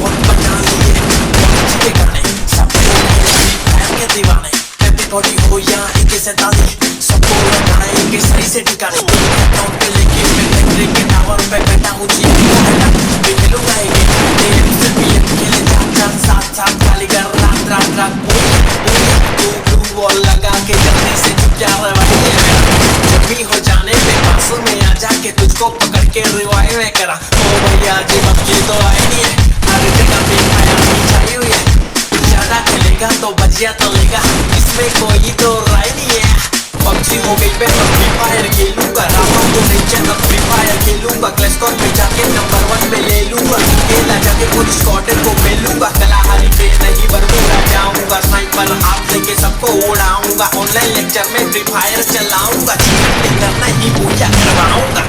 बहुत बना लिए बहुत के गाने सबको फ्री फायर के दीवाने एवरीबॉडी हो या AK-47 सबको लगाएंगे सही से ठिकाने अकाउंट पे लेके मैं फैक्ट्री के टावर पे बैठा हूँ जी मैं खेलूंगा ये गेम से भी खेले चार साथ साथ खाली कर रात रात रात तू ब्लू वॉल लगा के जल्दी से चुप जा रवाइए मेरा जब भी हो जाने पे पास में आ जाके तुझको पकड़ के रिवाइव में करा ओ भैया जी बच्चे तो आए नहीं है हर जगह पे खाया चाहिए हुई है ज्यादा खेलेगा तो बचिया तो लेगा इसमें कोई तो राय नहीं है पबजी हो गई पे मैं फ्री फायर खेलूंगा रामा को नीचे अब फ्री फायर खेलूंगा क्लैश स्क्वाड में जाके नंबर 1 पे ले लूंगा खेला जाके पुलिस स्क्वाड को मिलूंगा कलाहारी पे नहीं बरमूडा जाऊंगा स्नाइपर हाथ लेके सबको उड़ाऊंगा ऑनलाइन लेक्चर में फ्री फायर चलाऊंगा चीटिंग करना ही पूजा करवाऊंगा